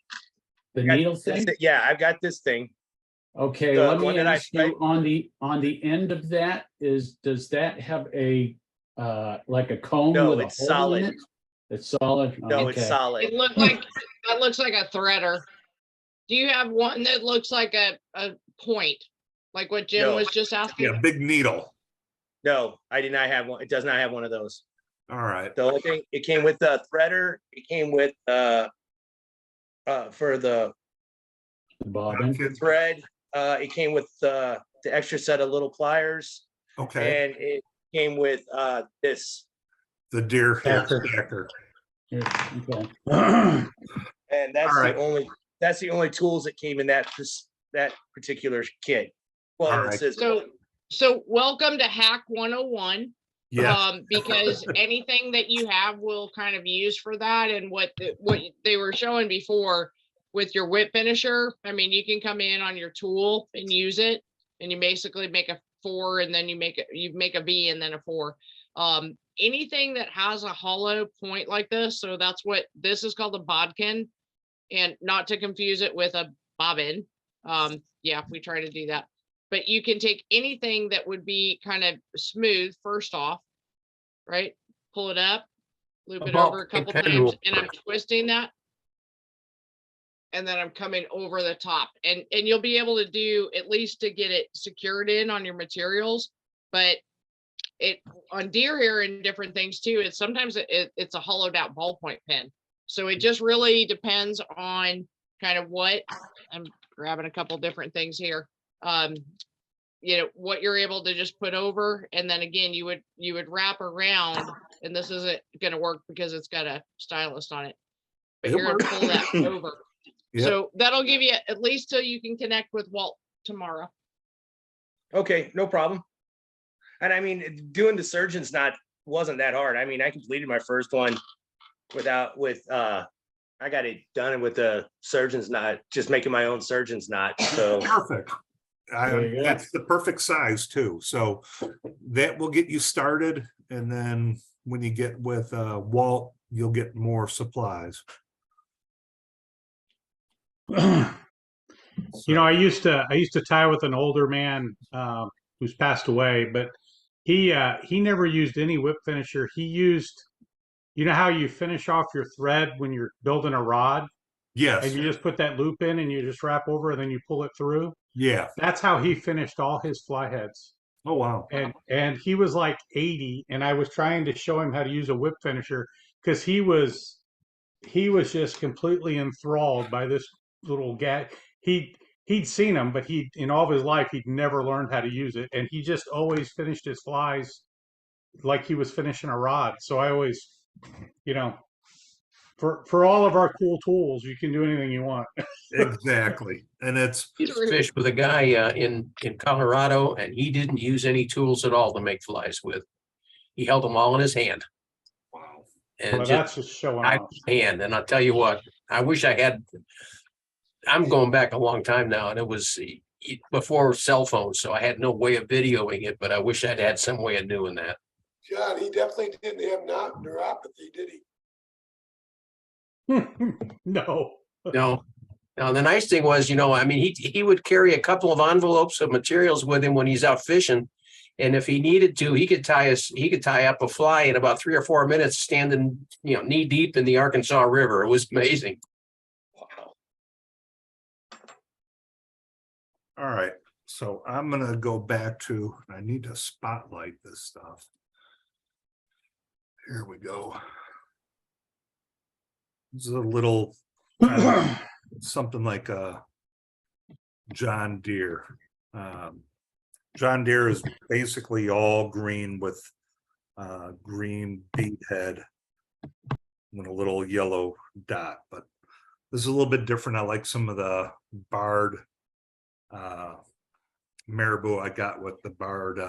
S6: The
S5: got
S6: needle
S5: this-
S6: thing?
S5: Yeah, I've got this thing.
S6: Okay,
S5: the
S6: let
S5: one
S6: me
S5: that I
S6: ask you, on the end of that does that have a like a cone
S5: No,
S6: with a
S5: it's
S6: hole
S5: solid.
S6: in it? It's solid?
S5: No, it's
S6: Okay.
S5: solid.
S4: It looked like, that looks like a threader. Do you have one that looks like a point? Like what Jim
S5: No.
S4: was just asking?
S1: Yeah, big needle.
S5: No, I did not have one. It does not have one of those.
S1: All right.
S5: The only thing, it came with the threader. It came with for the
S6: Bobbin.
S1: Bodkin.
S5: thread. It came with the extra set of little pliers,
S1: Okay.
S5: and it came with this.
S1: The deer head
S10: Stacker.
S1: stacker.
S6: Okay.
S5: And that's
S1: All right.
S5: that's the only tools that came in that particular kit. Well,
S1: All
S5: it
S1: right.
S5: says
S4: So welcome to Hack 101.
S1: Yeah.
S4: Because anything that you have will kind of use for that. And what they were showing before with your whip finisher, I mean, you can come in on your tool and use it, and you basically make a 4, and then you make a V and then a 4. Anything that has a hollow point like this, so that's what this is called, a bodkin, and not to confuse it with a bobbin. Yeah, we try to do that. But you can take anything that would be kind of smooth first off, right? Pull it up, loop it
S7: About
S4: over a couple
S7: pen
S4: times,
S7: rule.
S4: and I'm twisting that. And then I'm coming over the top, and you'll be able to do at least to get it secured in on your materials. But it on deer hair and different things too, it's sometimes it's a hollowed out ballpoint pen. So it just really depends on kind of what, I'm grabbing a couple different things here. What you're able to just put over, and then again, you would wrap around, and this isn't gonna work because it's got a stylus on it. But
S1: It
S4: you're gonna
S1: works.
S4: pull that over.
S1: Yep.
S4: So that'll give you at least till you can connect with Walt tomorrow.
S5: okay, no problem. And I mean, doing the surgeon's knot wasn't that hard. I mean, I completed my first one I got it done with the surgeon's knot, just making my own surgeon's knot. So
S1: Perfect.
S6: There you go.
S1: That's the perfect size too. So that will get you started. And then when you get with Walt, you'll get more supplies.
S10: I used to tie with an older man who's passed away, but he never used any whip finisher. He used, how you finish off your thread when you're building a rod?
S1: Yes,
S10: and you just put that loop in and you just wrap over and then you pull it through.
S1: yeah.
S10: That's how he finished all his fly heads.
S1: Oh, wow.
S10: And he was like 80, and I was trying to show him how to use a whip finisher because he was just completely enthralled by this little guy. He'd seen him, but he in all of his life he'd never learned how to use it, and he just always finished his flies like he was finishing a rod. So I always, you know, for all of our cool tools, you can do anything you want.
S1: Exactly. And it's,
S7: He fished with a guy in Colorado, and he didn't use any tools at all to make flies with. He held them all in his hand
S1: wow.
S7: and
S10: Well,
S7: just
S10: that's just showing
S7: I
S10: off.
S7: hand. And I'll tell you what, I wish I had. I'm going back a long time now, and it was before cell phones, so I had no way of videoing it. But I wish I'd had some way of doing that.
S8: John, he definitely didn't have neuropathy, did he?
S10: No.
S7: No. Now, the nice thing was, I mean, he would carry a couple of envelopes of materials with him when he's out fishing. And if he needed to, he could tie up a fly in about 3 or 4 minutes, standing, knee deep in the Arkansas River. It was amazing. Wow.
S1: All right. So I'm going to go back to, I need to spotlight this stuff. Here we go. This is a little kind of something like a John Deere. John Deere is basically all green with green bead head and a little yellow dot, but this is a little bit different. I like some of the barred marabou I got with the barred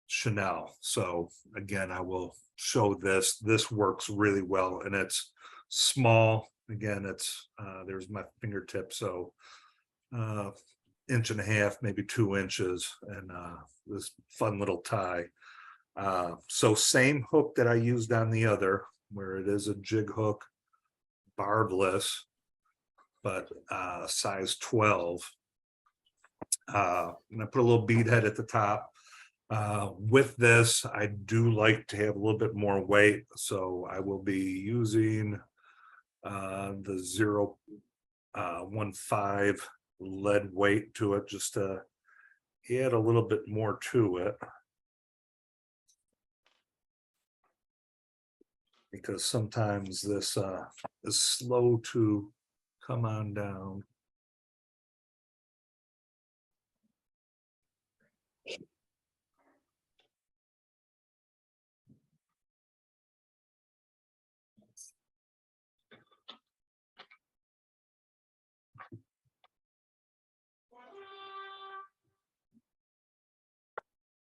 S1: Chanel. So again, I will show this. This works really well, and it's small. Again, it's there's my fingertip, so 1.5 inches, maybe 2 inches, and this fun little tie. So same hook that I used on the other, where it is a jig hook, barbless, but size 12. And I put a little bead head at the top. With this, I do like to have a little bit more weight, so I will be using the 0.15 lead weight to it, just to add a little bit more to it, because sometimes this is slow to come on down.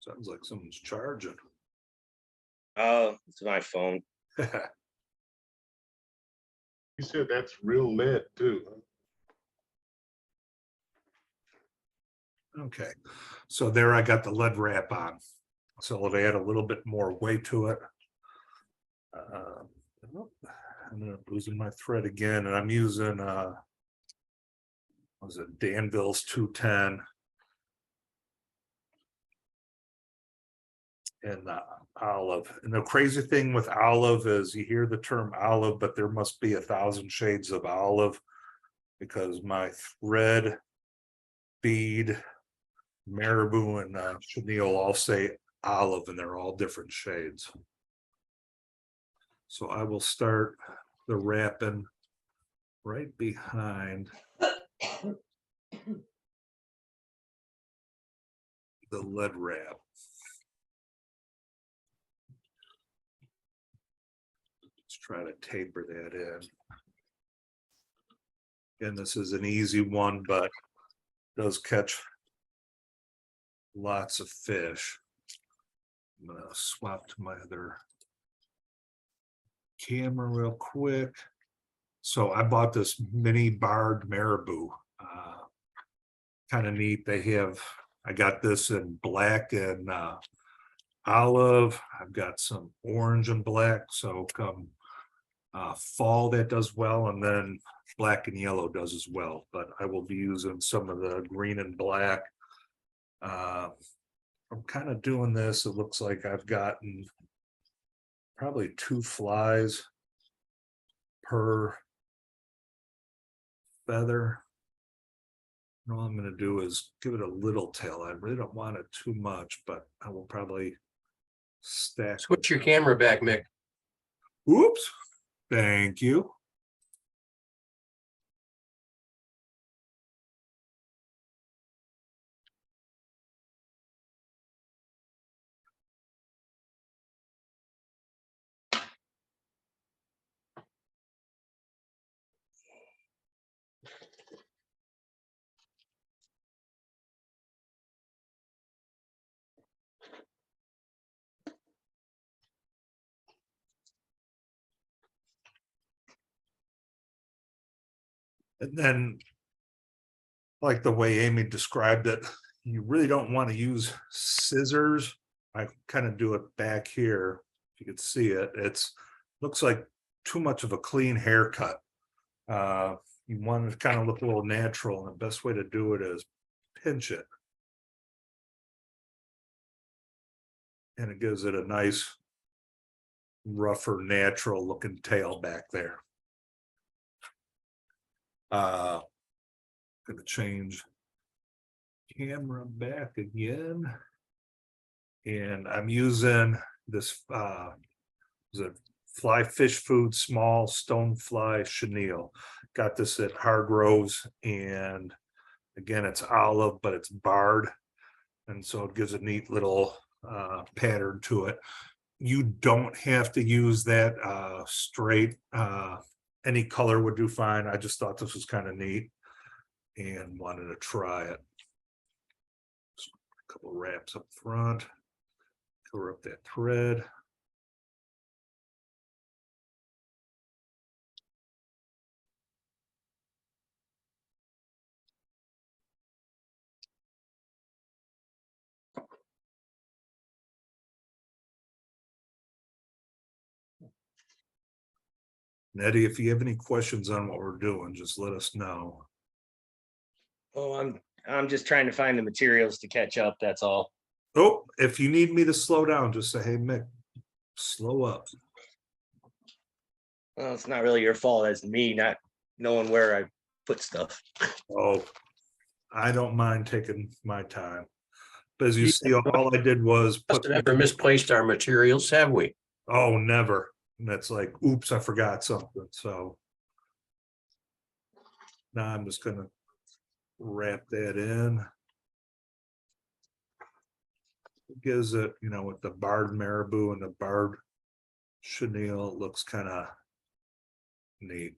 S1: Sounds like someone's charging.
S5: Oh, it's my phone.
S2: You said that's real lead too.
S1: Okay, so there I got the lead wrap on. So it'll add a little bit more weight to it. I'm losing my thread again, and I'm using was it Danville's 210 and olive. And the crazy thing with olive is you hear the term olive, but there must be 1,000 shades of olive, because my thread, bead, marabou, and chenille all say olive, and they're all different shades. So I will start the wrapping right behind the lead wrap. Let's try to taper that in. Again, this is an easy one, but does catch lots of fish. I'm gonna swap to my other camera real quick. So I bought this mini barred marabou. Kind of neat. I got this in black and olive. I've got some orange and black. So come fall, that does well, and then black and yellow does as well. But I will be using some of the green and black. I'm kind of doing this. It looks like I've gotten probably 2 flies per feather. And all I'm gonna do is give it a little tail. I really don't want it too much, but I will probably stack.
S7: Switch your camera back, Mick.
S1: Oops, thank you. And then, like the way Amy described it, you really don't want to use scissors. I kind of do it back here. If you can see it, it's looks like too much of a clean haircut. You want it to kind of look a little natural, and the best way to do it is pinch it. And it gives it a nice, rougher, natural looking tail back there. Gonna change camera back again. And I'm using this is a Fly Fish Food small stonefly chenille. Got this at Hargroves, and again it's olive, but it's barred, and so it gives a neat little pattern to it. You don't have to use that straight. Any color would do fine. I just thought this was kind of neat and wanted to try it. So a couple wraps up front, cover up that thread. And Eddie, if you have any questions on what we're doing, just let us know.
S5: Oh, I'm just trying to find the materials to catch up. That's all.
S1: Oh, if you need me to slow down, just say, hey, Mick, slow up.
S5: Well, it's not really your fault. It's me not knowing where I put stuff.
S1: Oh, I don't mind taking my time. But as you see, all I did was
S7: Must
S1: put,
S7: have never misplaced our materials, have we?
S1: oh, never. And that's like, oops, I forgot something. So now I'm just gonna wrap that in. It gives it, you know, with the barred marabou and the barred chenille, it looks kind of neat.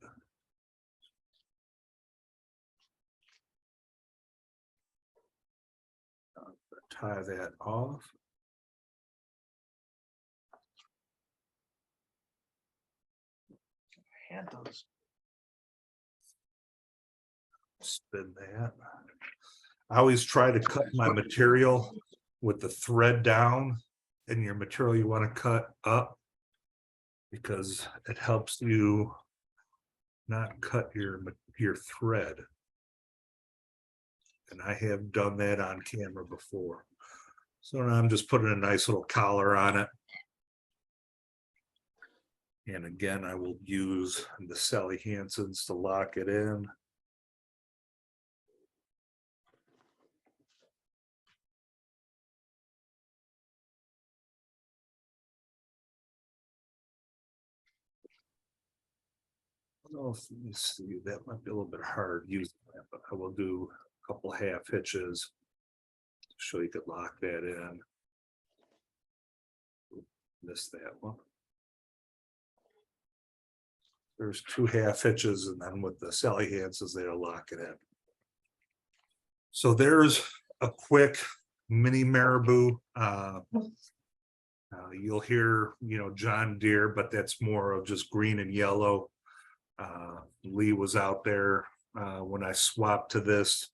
S1: Tie that off.
S5: Had those.
S1: Spin that. I always try to cut my material with the thread down and your material you want to cut up, because it helps you not cut your thread. And I have done that on camera before. So now I'm just putting a nice little collar on it. And again, I will use the Sally Hansen's to lock it in. Let me see, that might be a little bit hard using that, but I will do a couple half hitches so you could lock that in. Missed that one. There's 2 half hitches, and then with the Sally Hansen's, they'll lock it in. So there's a quick mini marabou. You'll hear, you know, John Deere, but that's more of just green and yellow. Lee was out there when I swapped to this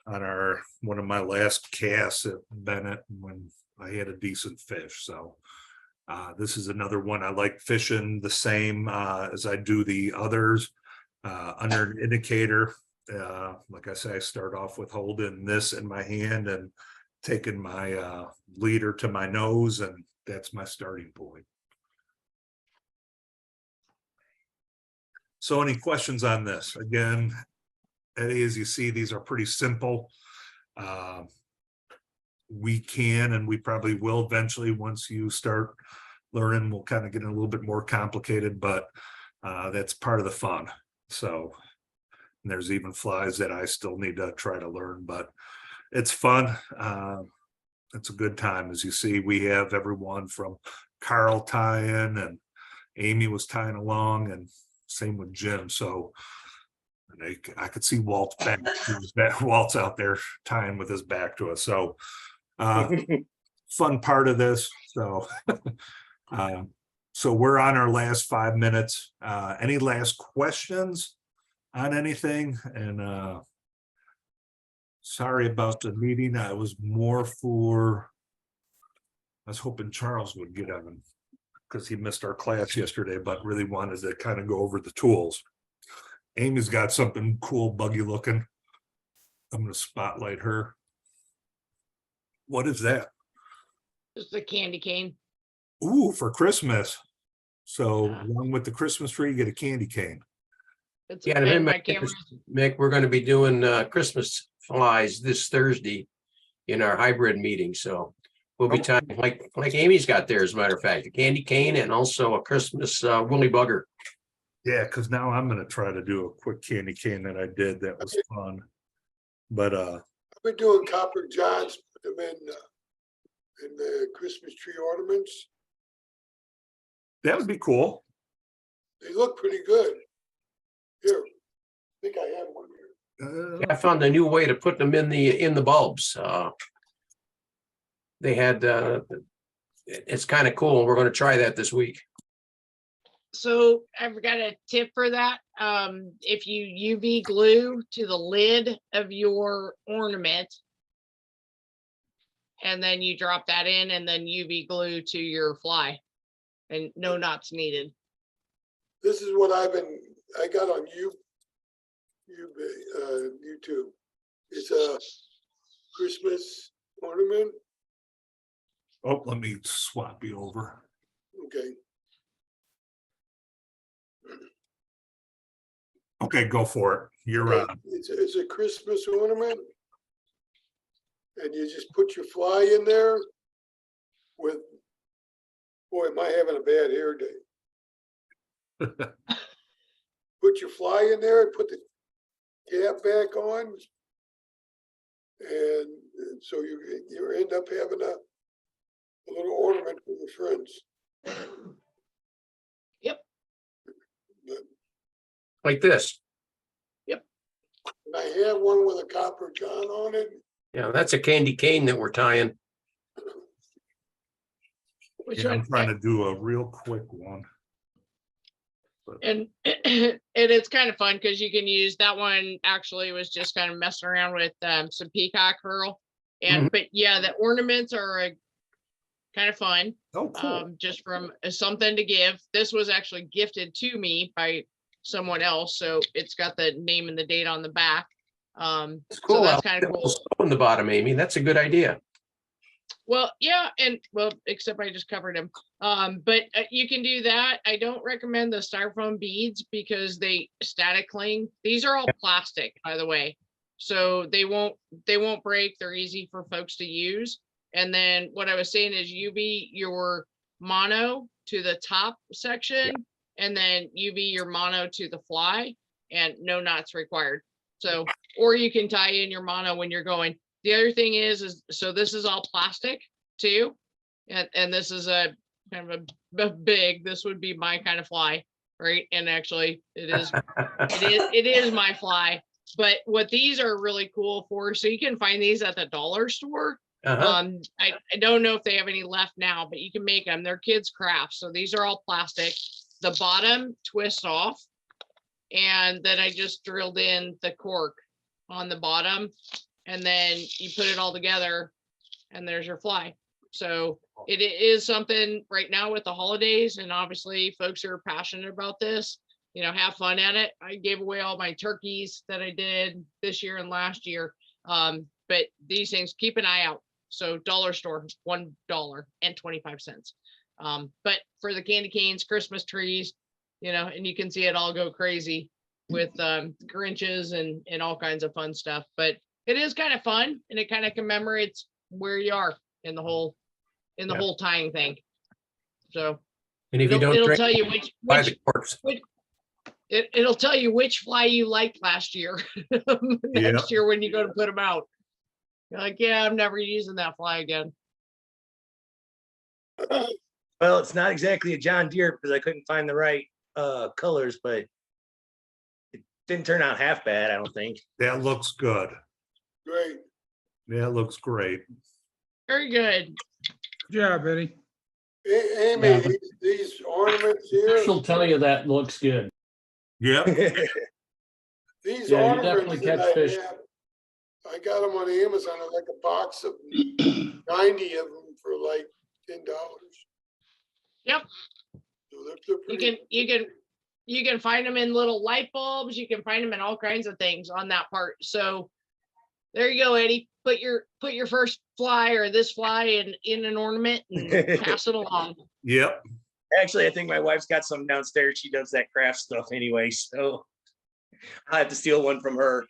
S1: on one of my last casts at Bennett when I had a decent fish. So this is another one I like fishing the same as I do the others under an indicator. Like I say, I start off with holding this in my hand and taking my leader to my nose, and that's my starting point. So any questions on this? Again, Eddie, as you see, these are pretty simple. We can, and we probably will eventually, once you start learning, we'll kind of get a little bit more complicated, but that's part of the fun. So and there's even flies that I still need to try to learn, but it's fun. It's a good time. As you see, we have everyone from Carl tying, and Amy was tying along, and same with Jim. So I could see Walt's back. Walt's out there tying with his back to us. So fun part of this. So so we're on our last 5 minutes. Any last questions on anything? And sorry about the meeting. I was more for, I was hoping Charles would get on because he missed our class yesterday, but really wanted to kind of go over the tools. Amy's got something cool, buggy looking. I'm going to spotlight her. What is that?
S4: It's the candy cane.
S1: Ooh, for Christmas. So along with the Christmas tree, you get a candy cane.
S4: It's
S7: Yeah,
S4: and
S7: and
S4: my camera.
S7: Mick, we're going to be doing Christmas flies this Thursday in our hybrid meeting. So we'll be tying like Amy's got there, as a matter of fact, a candy cane and also a Christmas woolly bugger.
S1: Yeah, because now I'm going to try to do a quick candy cane that I did. That was fun. But
S8: I've been doing copper johns, put them in the Christmas tree ornaments.
S1: that would be cool.
S8: They look pretty good. Here, I think I have one here.
S7: I found a new way to put them in the bulbs. They had it's kind of cool. We're going to try that this week.
S4: So I've got a tip for that. If you UV glue to the lid of your ornament, and then you drop that in, and then UV glue to your fly, and no knots needed.
S8: This is what I got on YouTube. It's a Christmas ornament.
S1: Oh, let me swap you over.
S8: Okay.
S1: Okay, go for it. You're on.
S8: It's a Christmas ornament. And you just put your fly in there with, boy, am I having a bad hair day. Put your fly in there and put the cap back on. And so you end up having a little ornament for your friends.
S4: Yep.
S8: But
S7: Like this.
S8: I have one with a copper john on it.
S7: Yeah, that's a candy cane that we're tying.
S4: Which
S1: Yeah, I'm
S4: one?
S1: trying to do a real quick one.
S4: And it's kind of fun because you can use that one. Actually was just kind of messing around with some peacock curl, and but yeah, the ornaments are kind of fun.
S1: Oh, cool.
S4: Just from something to give. This was actually gifted to me by someone else, so it's got the name and the date on the back.
S7: It's cool.
S4: So that's kind of cool.
S7: On the bottom, Amy. That's a good idea.
S4: Well, yeah, and well, except I just covered him. But you can do that. I don't recommend the styrofoam beads because they static cling. These are all plastic, by the way, so they won't break. They're easy for folks to use. And then what I was saying is UV your mono to the top section, and then UV your mono to the fly, and no knots required. So, or you can tie in your mono when you're going. The other thing is so this is all plastic too. And this is a kind of a big, this would be my kind of fly, right? And actually it is my fly. But what these are really cool for, so you can find these at the dollar store. I don't know if they have any left now, but you can make them. They're kids' crafts. So these are all plastic. The bottom twists off. And then I just drilled in the cork on the bottom, and then you put it all together and there's your fly. So it is something right now with the holidays, and obviously folks are passionate about this, you know, have fun at it. I gave away all my turkeys that I did this year and last year. But these things, keep an eye out. So dollar store, $1.25. But for the candy canes, Christmas trees, you know, and you can see it all go crazy. with Grinches and all kinds of fun stuff. But it is kind of fun, and it kind of commemorates where you are in the whole
S1: Yeah.
S4: whole tying thing. So
S7: And if you don't
S4: it'll
S7: drink,
S4: tell you
S7: buy the corks.
S4: it'll tell you which fly you liked last year. Next year when you go to put them out, you're like, yeah, I'm never using that fly again.
S5: Well, it's not exactly a John Deere because I couldn't find the right colors, but it didn't turn out half bad, I don't think.
S1: That looks good.
S8: Great.
S1: That looks great.
S4: Very good.
S9: Good job, Eddie.
S8: Amy,
S6: Yeah.
S8: these ornaments here,
S6: She'll tell you that looks good.
S1: Yep.
S8: these
S6: Yeah, you
S8: ornaments
S6: definitely
S8: that
S6: catch
S8: I
S6: fish.
S8: have, I got them on Amazon, I like a box of 90 of them for like $10.
S4: Yep.
S8: So they're pretty.
S4: You can find them in little light bulbs. You can find them in all kinds of things on that part. So there you go, Eddie. Put your first fly or this fly in an ornament and pass it along.
S1: Yep.
S5: Actually, I think my wife's got some downstairs. She does that craft stuff anyway, so I'll have to steal one from her.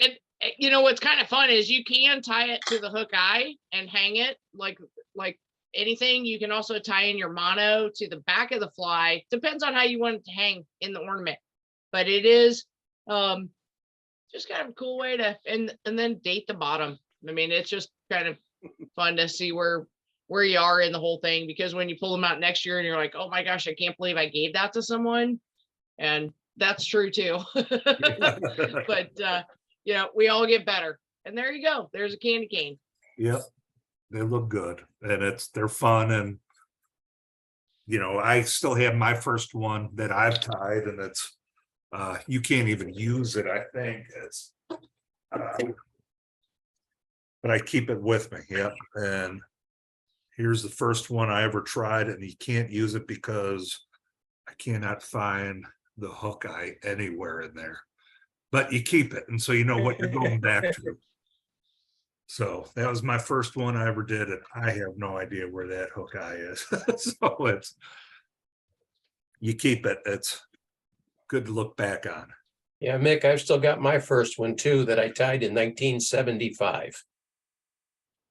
S4: And you know what's kind of fun is you can tie it to the hook eye and hang it like anything. You can also tie in your mono to the back of the fly. Depends on how you want it to hang in the ornament, but it is just kind of a cool way to and then date the bottom. I mean, it's just kind of fun to see where you are in the whole thing, because when you pull them out next year and you're like, oh my gosh, I can't believe I gave that to someone. And that's true too. But we all get better. And there you go. There's a candy cane.
S1: Yep. They look good and they're fun. And, I still have my first one that I've tied, and it's, you can't even use it. I think it's, but I keep it with me. Yep. And here's the first one I ever tried, and you can't use it because I cannot find the hook eye anywhere in there, but you keep it. And so you know what you're going back to. So that was my first one I ever did, and I have no idea where that hook eye is. So you keep it. It's good to look back on.
S7: Yeah, Mick, I've still got my first one too that I tied in 1975.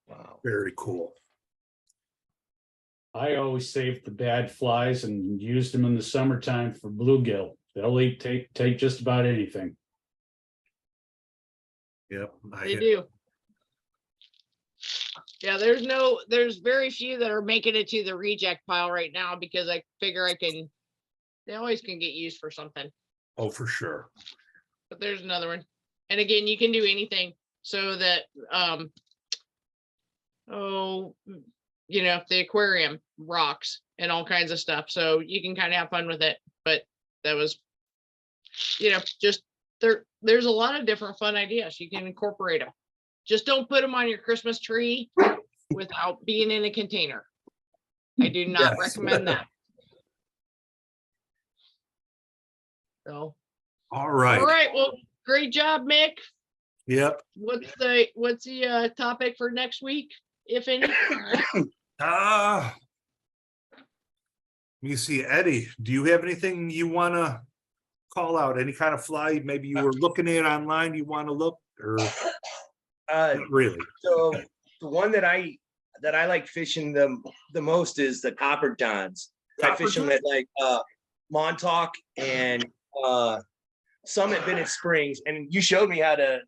S5: Wow.
S1: Very cool.
S6: I always saved the bad flies and used them in the summertime for bluegill. They'll take just about anything.
S1: Yep.
S4: They do. Yeah, there's very few that are making it to the reject pile right now, because I figure they always can get used for something.
S1: Oh, for sure.
S4: But there's another one. And again, you can do anything so that, the aquarium rocks and all kinds of stuff. So you can kind of have fun with it. But that was, just there's a lot of different fun ideas. You can incorporate them. Just don't put them on your Christmas tree without being in a container. I do not recommend that. So.
S1: All right.
S4: All right. Well, great job, Mick.
S1: Yep.
S4: What's the topic for next week, if any?
S1: Let me see, Eddie, do you have anything you want to call out? Any kind of fly maybe you were looking at online you want to look, or not really?
S5: So the one that I like fishing the most is the Copper Johns. I fish them at like Montauk and Summit Bennett Springs, and you showed me how to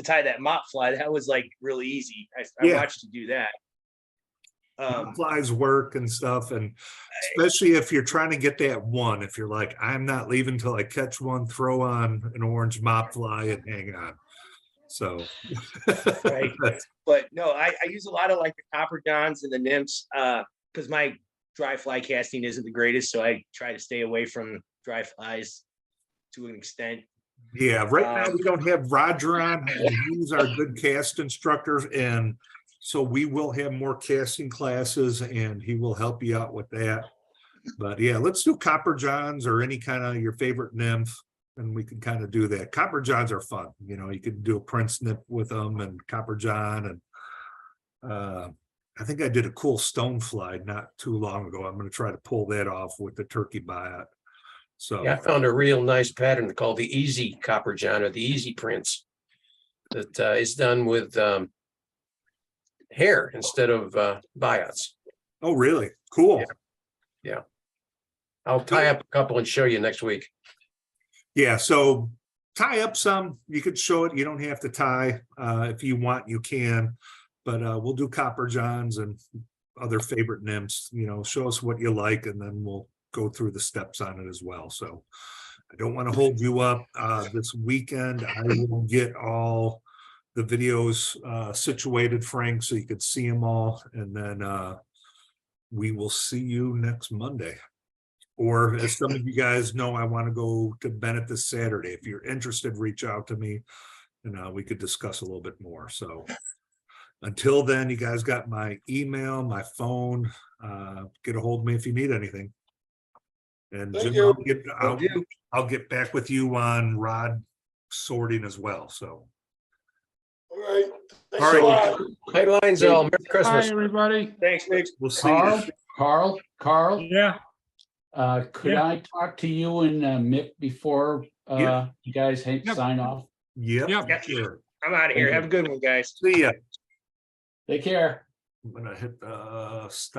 S5: tie that mop fly. That was like really easy. I watched you do that.
S1: Flies work and stuff, and especially if you're trying to get that one, if you're like, I'm not leaving till I catch one, throw on an orange mop fly and hang on. So
S5: right. But no, I use a lot of like the Copper Johns and the nymphs because my dry fly casting isn't the greatest, so I try to stay away from dry flies to an extent.
S1: Yeah, right now we don't have Roger on, and he's our good cast instructor, and so we will have more casting classes and he will help you out with that. But yeah, let's do Copper Johns or any kind of your favorite nymph, and we can kind of do that. Copper Johns are fun. You could do a Prince nymph with them and Copper John. And I think I did a cool stone fly not too long ago. I'm going to try to pull that off with the turkey biot. So.
S7: Yeah, I found a real nice pattern called the Easy Copper John or the Easy Prints that is done with hair instead of biots.
S1: Oh, really? Cool.
S7: I'll tie up a couple and show you next week.
S1: Yeah, so tie up some, you could show it, you don't have to tie, if you want, you can. But we'll do Copper Johns and other favorite nymphs, show us what you like, and then we'll go through the steps on it as well. So I don't want to hold you up. This weekend, I will get all the videos situated, Frank, so you could see them all, and then we will see you next Monday. Or as some of you guys know, I want to go to Bennett this Saturday. If you're interested, reach out to me and we could discuss a little bit more. So until then, you guys got my email, my phone, get a hold of me if you need anything. And
S8: Thank
S1: Jim,
S8: you.
S1: I'll get back with you on rod sorting as well. So.
S8: All right. Thanks
S1: All
S8: a
S1: right.
S8: lot.
S7: Hey, Linesville, Merry
S9: Bye,
S7: Christmas.
S9: everybody.
S5: Thanks, Nick.
S1: We'll see you.
S6: Carl,
S9: Yeah.
S6: could
S9: Yeah.
S6: I talk to you and Mick before
S1: Yeah.
S6: you guys
S9: Yep.
S6: sign off?
S1: Yep.
S9: Yep.
S1: Sure.
S5: I'm out of here. Have a good one, guys.
S1: See ya.
S6: Take care.
S1: I'm gonna hit the stop.